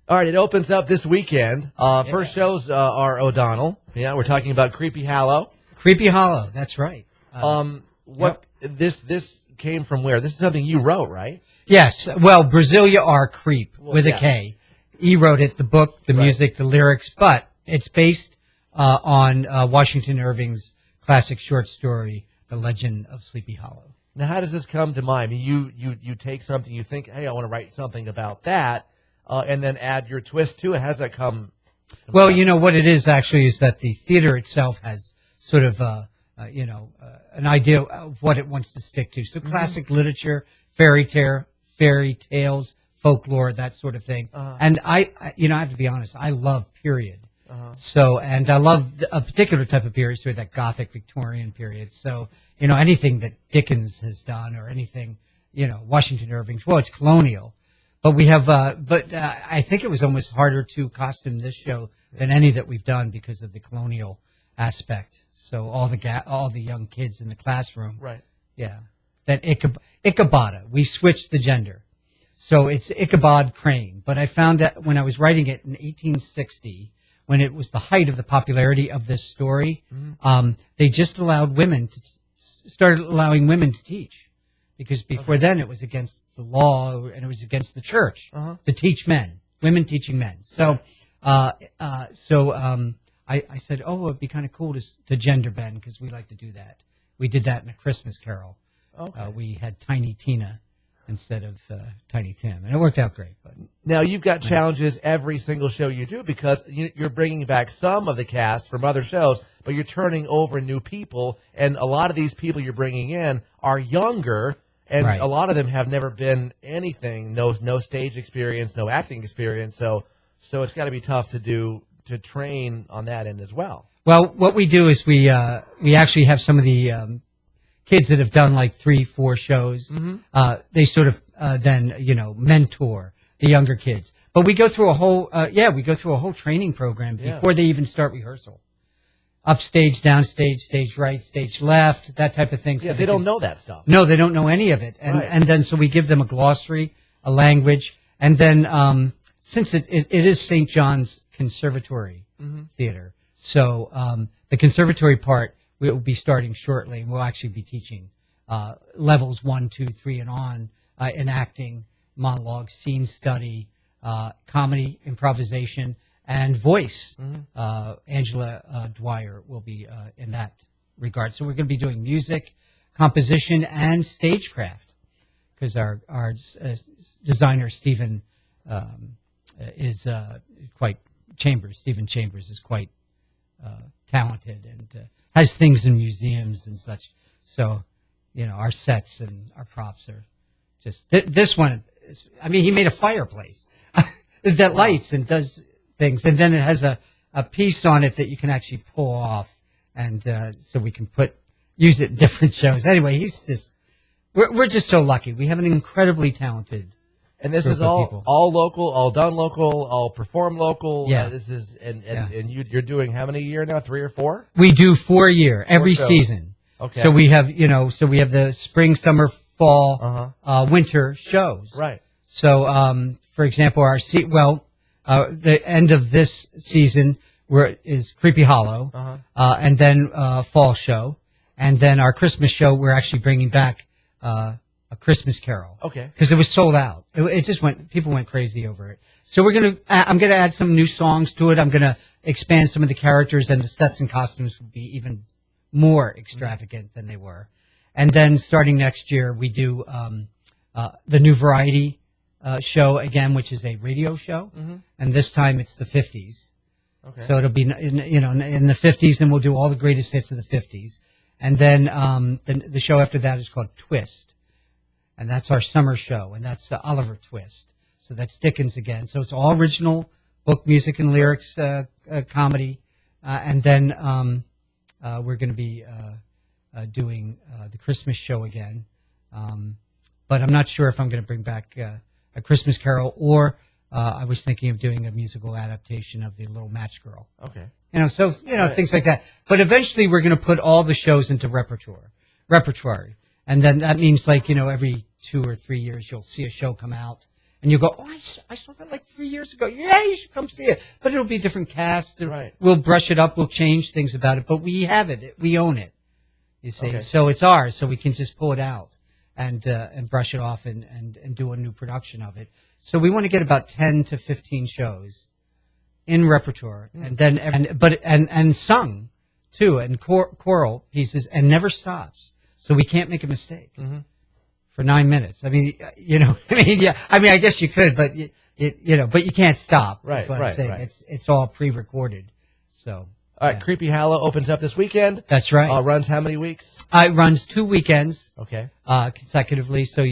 All right, it opens up this weekend. First shows are O'Donnell. Yeah, we're talking about Kreepy Hollow. Kreepy Hollow, that's right. This came from where? This is something you wrote, right? Yes. Well, Brasilia R. Creep with a K. He wrote it, the book, the music, the lyrics, but it's based on Washington Irving's classic short story, The Legend of Sleepy Hollow. Now, how does this come to mind? I mean, you take something, you think, hey, I want to write something about that, and then add your twist to it. How does that come? Well, you know, what it is actually is that the theater itself has sort of, an idea of what it wants to stick to. So classic literature, fairy tales, folklore, that sort of thing. And I have to be honest, I love period. So, and I love a particular type of period, sort of that Gothic Victorian period. So, anything that Dickens has done or anything, Washington Irving's, well, it's colonial. But we have, I think it was almost harder to costume this show than any that we've done because of the colonial aspect. So all the young kids in the classroom, right? Yeah, that Ichabod. We switched the gender, so it's Ichabod Crane. But I found that when I was writing it in 1860, when it was the height of the popularity of this story, they just started allowing women to teach. Because before then it was against the law and it was against the church to teach men, women teaching men. So, I said, oh, it'd be kind of cool to gender bend because we like to do that. We did that in A Christmas Carol. Okay. We had Tiny Tina instead of Tiny Tim, and it worked out great. But now you've got challenges every single show you do because you're bringing back some of the cast from other shows, but you're turning over new people, and a lot of these people you're bringing in are younger. And a lot of them have never been anything, no stage experience, no acting experience. So it's got to be tough to train on that end as well. Well, what we do is we actually have some of the kids that have done like 3-4 shows. They sort of then mentor the younger kids. But we go through a whole training program before they even start rehearsal. Upstage, downstage, stage right, stage left, that type of thing. So they don't know that stuff. No, they don't know any of it. And then so we give them a glossary, a language, and then since it is St. John's Conservatory Theater, so the conservatory part will be starting shortly, and we'll actually be teaching levels 1, 2, 3, and on in acting, monologue, scene study, comedy, improvisation, and voice. Angela Dwyer will be in that regard. So we're going to be doing music, composition, and stagecraft because our designer, Stephen, is quite Chambers. Stephen Chambers is quite talented and has things in museums and such. So, our sets and our props are just this one. He made a fireplace that lights and does things, and then it has a piece on it that you can actually pull off, and so we can use it in different shows. Anyway, we're just so lucky. We have an incredibly talented. And this is all local, all done local, all performed local. Yeah. This is and you're doing how many a year now? 3 or 4? We do 4 a year every season. Okay. So we have we have the spring, summer, fall, winter shows. Right. So for example, the end of this season is Kreepy Hollow, and then fall show, and then our Christmas show. We're actually bringing back A Christmas Carol. Okay. Because it was sold out. It just people went crazy over it. So I'm gonna add some new songs to it. I'm gonna expand some of the characters, and the sets and costumes will be even more extravagant than they were. And then starting next year, we do the new variety show again, which is a radio show, and this time it's the 50s. Okay. So it'll be in the 50s, and we'll do all the greatest hits of the 50s. And then the show after that is called Twist. And that's our summer show, and that's Oliver Twist. So that's Dickens again. So it's all original book, music, and lyrics, comedy. And then we're going to be doing the Christmas show again. But I'm not sure if I'm going to bring back A Christmas Carol, or I was thinking of doing a musical adaptation of The Little Match Girl. Okay. Things like that. But eventually we're going to put all the shows into repertoire. And then that means every 2 or 3 years you'll see a show come out, and you go, oh, I saw that like 3 years ago. Yeah, you should come see it. But it'll be a different cast. Right. We'll brush it up. We'll change things about it. But we have it. We own it. You see. Okay. So it's ours. So we can just pull it out and brush it off and do a new production of it. So we want to get about 10 to 15 shows in repertoire, and then and sung too, and choral pieces, and never stops. So we can't make a mistake for 9 minutes. I mean, I guess you could, but but you can't stop. Right, That's what right, I'm saying. right. It's all pre-recorded. So. All right, Kreepy Hollow opens up this weekend. That's right. Runs how many weeks? It runs 2 weekends. Okay. Consecutively. So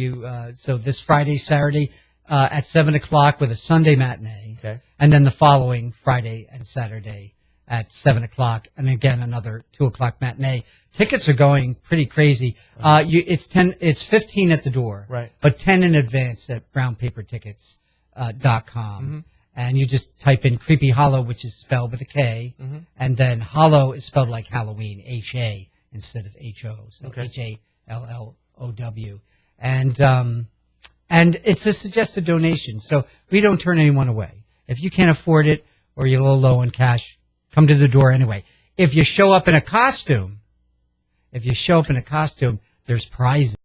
so this Friday, Saturday, at 7:00 with a Sunday matinee. Okay. And then the following Friday and Saturday at 7:00, and again another 2:00 matinee. Tickets are going pretty crazy. It's 15 at the door. Right. But 10 in advance at brownpapertickets.com. And you just type in Kreepy Hollow, which is spelled with a K, and then Hollow is spelled like Halloween, H-A instead of H-O, so Okay. H-A-L-L-O-W. And it's a suggested donation, so we don't turn anyone away. If you can't afford it or you're a little low on cash, come to the door anyway. If you show up in a costume, there's prizes.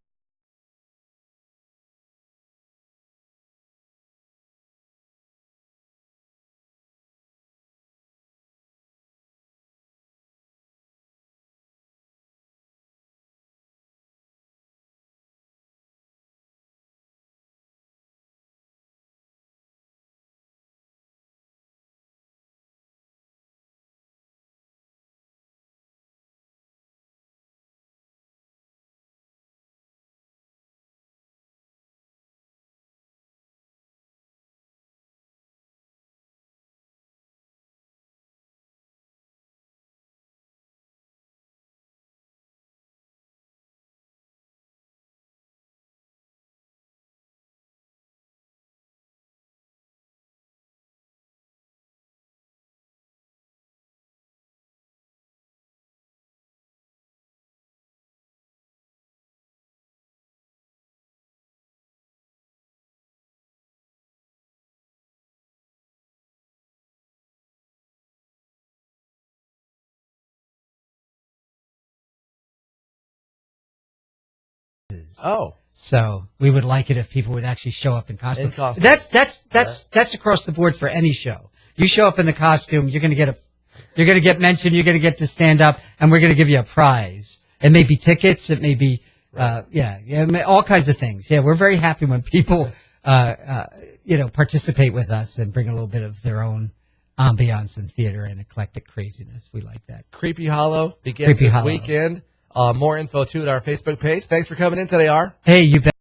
Oh. So we would like it if people would actually show up in costume. In costume. That's across the board for any show. You show up in the costume, you're going to get mentioned, you're going to get to stand up, and we're going to give you a prize. It may be tickets, it may be, all kinds of things. Yeah, we're very happy when people, participate with us and bring a little bit of their own ambiance and theater and eclectic craziness. We like that. Kreepy Hollow begins Kreepy this Hollow. weekend. More info too at our Facebook page. Thanks for coming in today, R. Hey, you bet.